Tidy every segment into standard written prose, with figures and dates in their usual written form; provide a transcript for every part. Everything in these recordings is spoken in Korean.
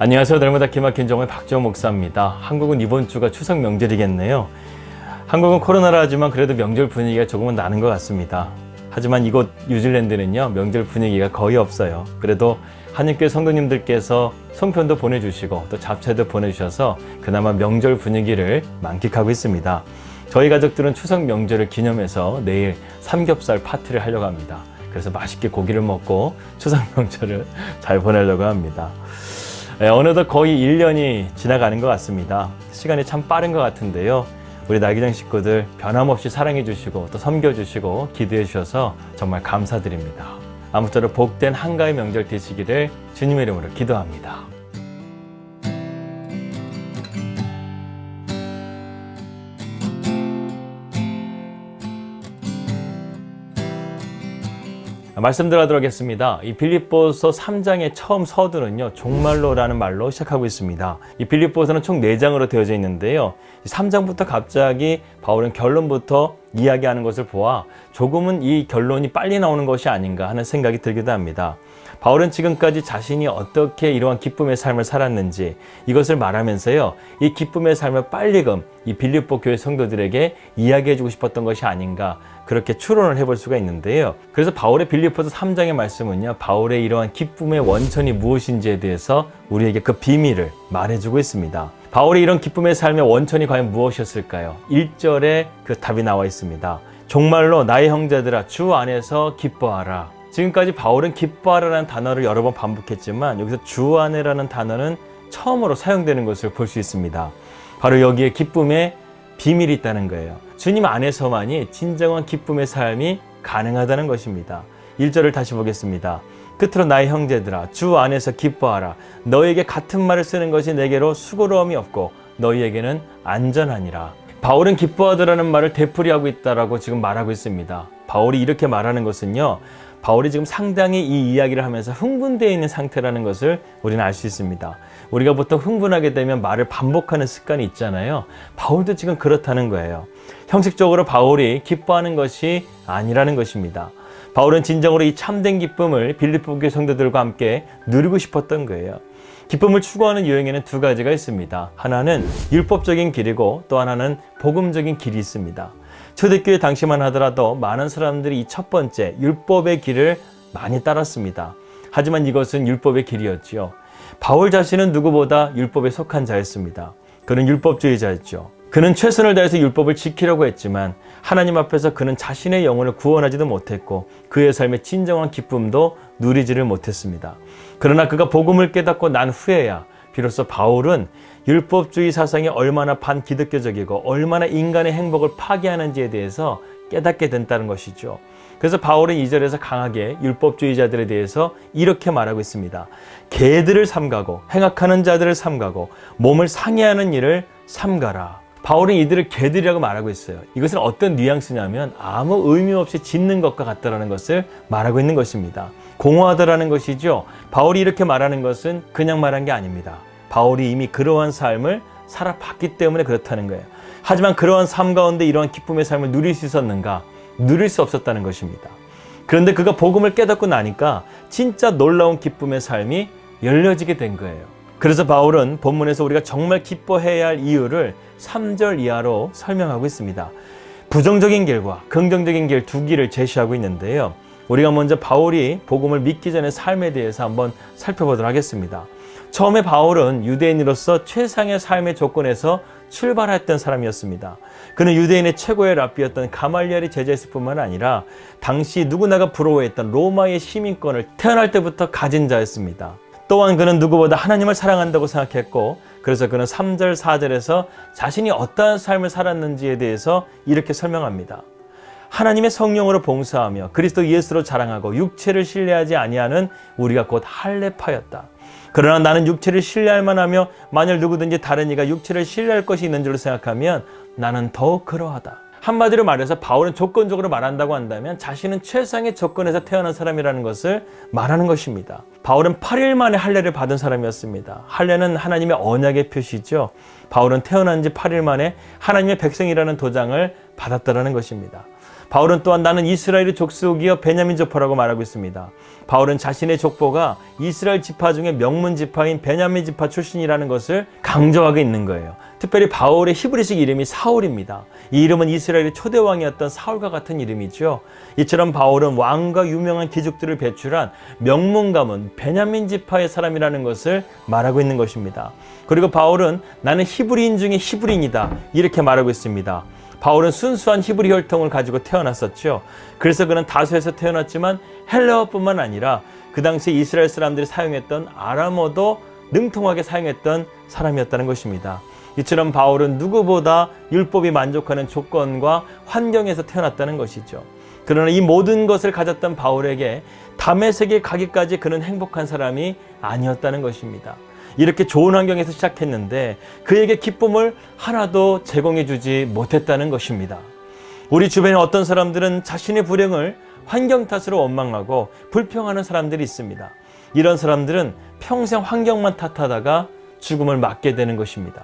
안녕하세요. 날마다 기막힌 정의 박지원 목사입니다. 한국은 이번 주가 추석 명절이겠네요. 한국은 코로나라지만 그래도 명절 분위기가 조금은 나는 것 같습니다. 하지만 이곳 뉴질랜드는요, 명절 분위기가 거의 없어요. 그래도 한인교회 성도님들께서 송편도 보내주시고 또 잡채도 보내주셔서 그나마 명절 분위기를 만끽하고 있습니다. 저희 가족들은 추석 명절을 기념해서 내일 삼겹살 파티를 하려고 합니다. 그래서 맛있게 고기를 먹고 추석 명절을 잘 보내려고 합니다. 어느덧 거의 1년이 지나가는 것 같습니다. 시간이 참 빠른 것 같은데요. 우리 나기장 식구들 변함없이 사랑해 주시고 또 섬겨 주시고 기도해 주셔서 정말 감사드립니다. 아무쪼록 복된 한가위 명절 되시기를 주님의 이름으로 기도합니다. 말씀 들어가도록 하겠습니다. 이 빌립보서 3장의 처음 서두는요, 종말로라는 말로 시작하고 있습니다. 이 빌립보서는 총 4장으로 되어져 있는데요. 3장부터 갑자기 바울은 결론부터 이야기하는 것을 보아 조금은 이 결론이 빨리 나오는 것이 아닌가 하는 생각이 들기도 합니다. 바울은 지금까지 자신이 어떻게 이러한 기쁨의 삶을 살았는지 이것을 말하면서요, 이 기쁨의 삶을 빨리금 이 빌립보 교회 성도들에게 이야기해주고 싶었던 것이 아닌가, 그렇게 추론을 해볼 수가 있는데요. 그래서 바울의 빌립보서 3장의 말씀은요, 바울의 이러한 기쁨의 원천이 무엇인지에 대해서 우리에게 그 비밀을 말해주고 있습니다. 바울의 이런 기쁨의 삶의 원천이 과연 무엇이었을까요? 1절에 그 답이 나와 있습니다. 정말로 나의 형제들아, 주 안에서 기뻐하라. 지금까지 바울은 기뻐하라는 단어를 여러 번 반복했지만 여기서 주 안에라는 단어는 처음으로 사용되는 것을 볼 수 있습니다. 바로 여기에 기쁨의 비밀이 있다는 거예요. 주님 안에서만이 진정한 기쁨의 삶이 가능하다는 것입니다. 1절을 다시 보겠습니다. 끝으로 나의 형제들아, 주 안에서 기뻐하라. 너에게 같은 말을 쓰는 것이 내게로 수고로움이 없고 너희에게는 안전하니라. 바울은 기뻐하더라는 말을 되풀이하고 있다라고 지금 말하고 있습니다. 바울이 이렇게 말하는 것은요, 바울이 지금 상당히 이 이야기를 하면서 흥분되어 있는 상태라는 것을 우리는 알 수 있습니다. 우리가 보통 흥분하게 되면 말을 반복하는 습관이 있잖아요. 바울도 지금 그렇다는 거예요. 형식적으로 바울이 기뻐하는 것이 아니라는 것입니다. 바울은 진정으로 이 참된 기쁨을 빌립보 교회 성도들과 함께 누리고 싶었던 거예요. 기쁨을 추구하는 유형에는 두 가지가 있습니다. 하나는 율법적인 길이고 또 하나는 복음적인 길이 있습니다. 초대교회 당시만 하더라도 많은 사람들이 이 첫 번째 율법의 길을 많이 따랐습니다. 하지만 이것은 율법의 길이었지요. 바울 자신은 누구보다 율법에 속한 자였습니다. 그는 율법주의자였죠. 그는 최선을 다해서 율법을 지키려고 했지만 하나님 앞에서 그는 자신의 영혼을 구원하지도 못했고 그의 삶의 진정한 기쁨도 누리지를 못했습니다. 그러나 그가 복음을 깨닫고 난 후에야 비로소 바울은 율법주의 사상이 얼마나 반기독교적이고 얼마나 인간의 행복을 파괴하는지에 대해서 깨닫게 된다는 것이죠. 그래서 바울은 2절에서 강하게 율법주의자들에 대해서 이렇게 말하고 있습니다. 개들을 삼가고 행악하는 자들을 삼가고 몸을 상해하는 일을 삼가라. 바울은 이들을 개들이라고 말하고 있어요. 이것은 어떤 뉘앙스냐면 아무 의미 없이 짖는 것과 같다라는 것을 말하고 있는 것입니다. 공허하다라는 것이죠. 바울이 이렇게 말하는 것은 그냥 말한 게 아닙니다. 바울이 이미 그러한 삶을 살아봤기 때문에 그렇다는 거예요. 하지만 그러한 삶 가운데 이러한 기쁨의 삶을 누릴 수 있었는가? 누릴 수 없었다는 것입니다. 그런데 그가 복음을 깨닫고 나니까 진짜 놀라운 기쁨의 삶이 열려지게 된 거예요. 그래서 바울은 본문에서 우리가 정말 기뻐해야 할 이유를 3절 이하로 설명하고 있습니다. 부정적인 길과 긍정적인 길 두 길을 제시하고 있는데요. 우리가 먼저 바울이 복음을 믿기 전의 삶에 대해서 한번 살펴보도록 하겠습니다. 처음에 바울은 유대인으로서 최상의 삶의 조건에서 출발했던 사람이었습니다. 그는 유대인의 최고의 랍비였던 가말리엘의 제자였을 뿐만 아니라 당시 누구나가 부러워했던 로마의 시민권을 태어날 때부터 가진 자였습니다. 또한 그는 누구보다 하나님을 사랑한다고 생각했고 그래서 그는 3절, 4절에서 자신이 어떠한 삶을 살았는지에 대해서 이렇게 설명합니다. 하나님의 성령으로 봉사하며 그리스도 예수로 자랑하고 육체를 신뢰하지 아니하는 우리가 곧 할례파였다. 그러나 나는 육체를 신뢰할 만하며 만일 누구든지 다른 이가 육체를 신뢰할 것이 있는 줄로 생각하면 나는 더욱 그러하다. 한마디로 말해서 바울은 조건적으로 말한다고 한다면 자신은 최상의 조건에서 태어난 사람이라는 것을 말하는 것입니다. 바울은 8일 만에 할례를 받은 사람이었습니다. 할례는 하나님의 언약의 표시죠. 바울은 태어난 지 8일 만에 하나님의 백성이라는 도장을 받았다는 것입니다. 바울은 또한 나는 이스라엘의 족속이여 베냐민 족보라고 말하고 있습니다. 바울은 자신의 족보가 이스라엘 지파 중에 명문 지파인 베냐민 지파 출신이라는 것을 강조하고 있는 거예요. 특별히 바울의 히브리식 이름이 사울입니다. 이 이름은 이스라엘의 초대 왕이었던 사울과 같은 이름이죠. 이처럼 바울은 왕과 유명한 기족들을 배출한 명문 가문 베냐민 지파의 사람이라는 것을 말하고 있는 것입니다. 그리고 바울은 나는 히브리인 중에 히브리인이다 이렇게 말하고 있습니다. 바울은 순수한 히브리 혈통을 가지고 태어났었죠. 그래서 그는 다소에서 태어났지만 헬라어뿐만 아니라 그 당시 이스라엘 사람들이 사용했던 아람어도 능통하게 사용했던 사람이었다는 것입니다. 이처럼 바울은 누구보다 율법이 만족하는 조건과 환경에서 태어났다는 것이죠. 그러나 이 모든 것을 가졌던 바울에게 다메섹에 가기까지 그는 행복한 사람이 아니었다는 것입니다. 이렇게 좋은 환경에서 시작했는데 그에게 기쁨을 하나도 제공해 주지 못했다는 것입니다. 우리 주변에 어떤 사람들은 자신의 불행을 환경 탓으로 원망하고 불평하는 사람들이 있습니다. 이런 사람들은 평생 환경만 탓하다가 죽음을 맞게 되는 것입니다.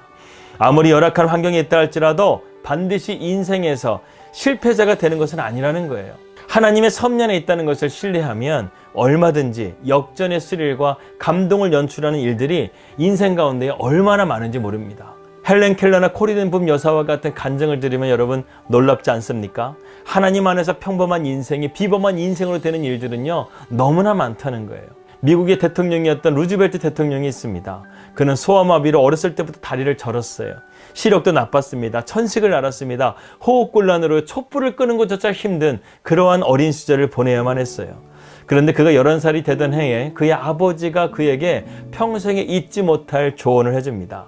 아무리 열악한 환경에 있다 할지라도 반드시 인생에서 실패자가 되는 것은 아니라는 거예요. 하나님의 섭리 있다는 것을 신뢰하면 얼마든지 역전의 스릴과 감동을 연출하는 일들이 인생 가운데 얼마나 많은지 모릅니다. 헬렌 켈러나 코리덴 붐 여사와 같은 간증을 들으면 여러분 놀랍지 않습니까? 하나님 안에서 평범한 인생이 비범한 인생으로 되는 일들은요 너무나 많다는 거예요. 미국의 대통령이었던 루즈벨트 대통령이 있습니다. 그는 소아마비로 어렸을 때부터 다리를 절었어요. 시력도 나빴습니다. 천식을 앓았습니다. 호흡곤란으로 촛불을 끄는 것조차 힘든 그러한 어린 시절을 보내야만 했어요. 그런데 그가 11살이 되던 해에 그의 아버지가 그에게 평생에 잊지 못할 조언을 해줍니다.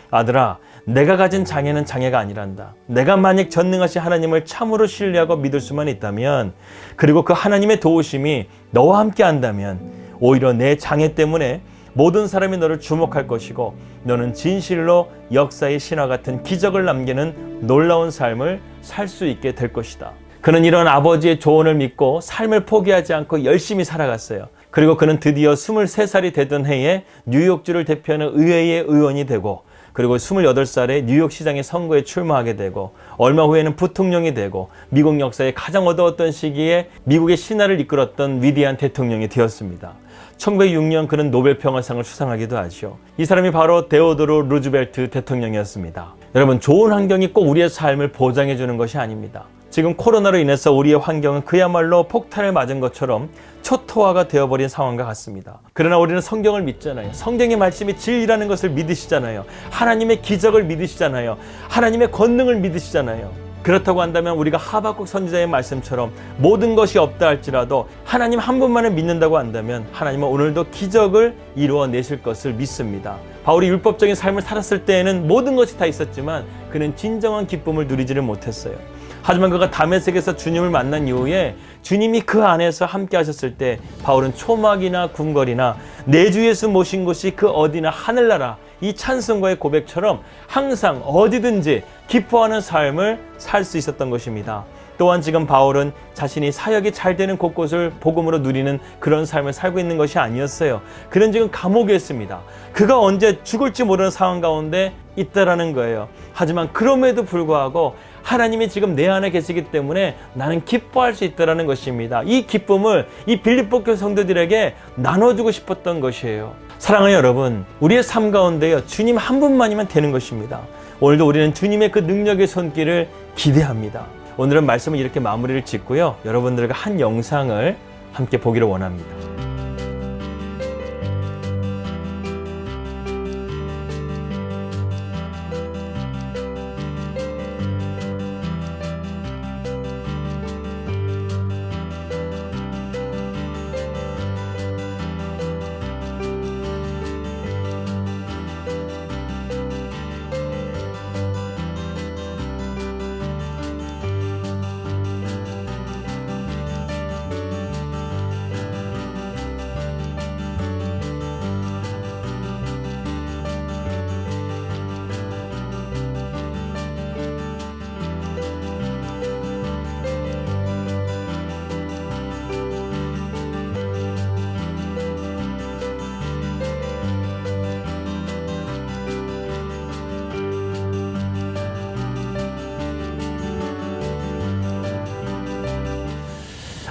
아들아, 내가 가진 장애는 장애가 아니란다. 내가 만약 전능하신 하나님을 참으로 신뢰하고 믿을 수만 있다면, 그리고 그 하나님의 도우심이 너와 함께 한다면 오히려 내 장애 때문에 모든 사람이 너를 주목할 것이고 너는 진실로 역사의 신화 같은 기적을 남기는 놀라운 삶을 살 수 있게 될 것이다. 그는 이런 아버지의 조언을 믿고 삶을 포기하지 않고 열심히 살아갔어요. 그리고 그는 드디어 23살이 되던 해에 뉴욕주를 대표하는 의회의 의원이 되고, 그리고 28살에 뉴욕시장의 선거에 출마하게 되고, 얼마 후에는 부통령이 되고 미국 역사에 가장 어두웠던 시기에 미국의 신화를 이끌었던 위대한 대통령이 되었습니다. 1906년 그는 노벨 평화상을 수상하기도 하죠. 이 사람이 바로 데오도르 루즈벨트 대통령이었습니다. 여러분, 좋은 환경이 꼭 우리의 삶을 보장해 주는 것이 아닙니다. 지금 코로나로 인해서 우리의 환경은 그야말로 폭탄을 맞은 것처럼 초토화가 되어버린 상황과 같습니다. 그러나 우리는 성경을 믿잖아요. 성경의 말씀이 진리라는 것을 믿으시잖아요. 하나님의 기적을 믿으시잖아요. 하나님의 권능을 믿으시잖아요. 그렇다고 한다면 우리가 하박국 선지자의 말씀처럼 모든 것이 없다 할지라도 하나님 한 분만을 믿는다고 한다면 하나님은 오늘도 기적을 이루어내실 것을 믿습니다. 바울이 율법적인 삶을 살았을 때에는 모든 것이 다 있었지만 그는 진정한 기쁨을 누리지를 못했어요. 하지만 그가 다메섹에서 주님을 만난 이후에 주님이 그 안에서 함께 하셨을 때 바울은 초막이나 궁궐이나 내 주 예수 모신 곳이 그 어디나 하늘나라, 이 찬송가의 고백처럼 항상 어디든지 기뻐하는 삶을 살 수 있었던 것입니다. 또한 지금 바울은 자신이 사역이 잘 되는 곳곳을 복음으로 누리는 그런 삶을 살고 있는 것이 아니었어요. 그는 지금 감옥에 있습니다. 그가 언제 죽을지 모르는 상황 가운데 있다라는 거예요. 하지만 그럼에도 불구하고 하나님이 지금 내 안에 계시기 때문에 나는 기뻐할 수 있다는 것입니다. 이 기쁨을 이 빌립보 교회 성도들에게 나눠주고 싶었던 것이에요. 사랑하는 여러분, 우리의 삶 가운데요, 주님 한 분만이면 되는 것입니다. 오늘도 우리는 주님의 그 능력의 손길을 기대합니다. 오늘은 말씀을 이렇게 마무리를 짓고요, 여러분들과 한 영상을 함께 보기를 원합니다.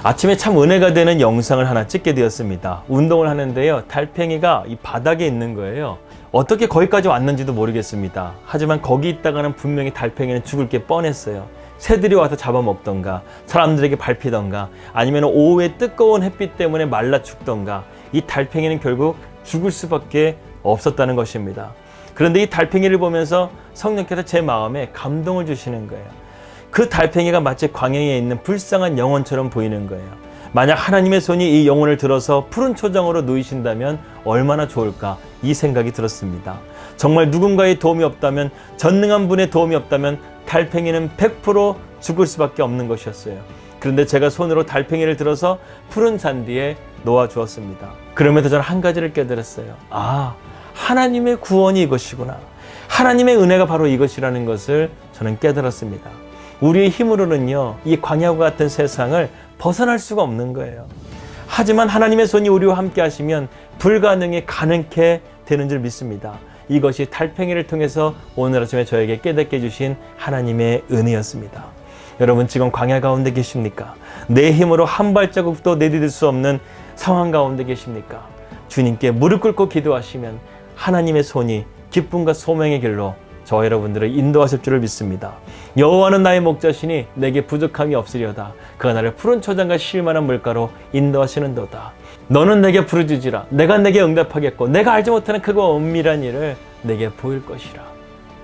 아침에 참 은혜가 되는 영상을 하나 찍게 되었습니다. 운동을 하는데요. 달팽이가 이 바닥에 있는 거예요. 어떻게 거기까지 왔는지도 모르겠습니다. 하지만 거기 있다가는 분명히 달팽이는 죽을 게 뻔했어요. 새들이 와서 잡아먹던가, 사람들에게 밟히던가, 아니면 오후에 뜨거운 햇빛 때문에 말라 죽던가, 이 달팽이는 결국 죽을 수밖에 없었다는 것입니다. 그런데 이 달팽이를 보면서 성령께서 제 마음에 감동을 주시는 거예요. 그 달팽이가 마치 광야에 있는 불쌍한 영혼처럼 보이는 거예요. 만약 하나님의 손이 이 영혼을 들어서 푸른 초장으로 누이신다면 얼마나 좋을까, 이 생각이 들었습니다. 정말 누군가의 도움이 없다면, 전능한 분의 도움이 없다면 달팽이는 100% 죽을 수밖에 없는 것이었어요. 그런데 제가 손으로 달팽이를 들어서 푸른 잔디에 놓아주었습니다. 그러면서 저는 한 가지를 깨달았어요. 아, 하나님의 구원이 이것이구나. 하나님의 은혜가 바로 이것이라는 것을 저는 깨달았습니다. 우리의 힘으로는요, 이 광야와 같은 세상을 벗어날 수가 없는 거예요. 하지만 하나님의 손이 우리와 함께 하시면 불가능이 가능케 되는 줄 믿습니다. 이것이 달팽이를 통해서 오늘 아침에 저에게 깨닫게 해주신 하나님의 은혜였습니다. 여러분, 지금 광야 가운데 계십니까? 내 힘으로 한 발자국도 내디딜 수 없는 상황 가운데 계십니까? 주님께 무릎 꿇고 기도하시면 하나님의 손이 기쁨과 소명의 길로 저와 여러분들을 인도하실 줄을 믿습니다. 여호와는 나의 목자시니 내게 부족함이 없으려다. 그가 나를 푸른 초장과 쉴만한 물가로 인도하시는도다. 너는 내게 부르짖으라. 내가 내게 응답하겠고 내가 알지 못하는 크고 엄밀한 일을 내게 보일 것이라.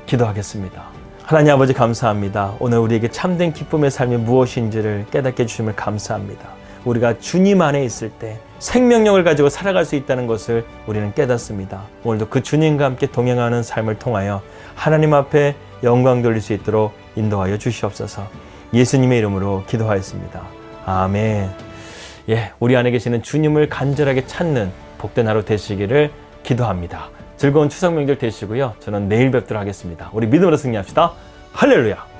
기도하겠습니다. 하나님 아버지, 감사합니다. 오늘 우리에게 참된 기쁨의 삶이 무엇인지를 깨닫게 해주심을 감사합니다. 우리가 주님 안에 있을 때 생명력을 가지고 살아갈 수 있다는 것을 우리는 깨닫습니다. 오늘도 그 주님과 함께 동행하는 삶을 통하여 하나님 앞에 영광 돌릴 수 있도록 인도하여 주시옵소서. 예수님의 이름으로 기도하였습니다. 아멘. 우리 안에 계시는 주님을 간절하게 찾는 복된 하루 되시기를 기도합니다. 즐거운 추석 명절 되시고요. 저는 내일 뵙도록 하겠습니다. 우리 믿음으로 승리합시다. 할렐루야.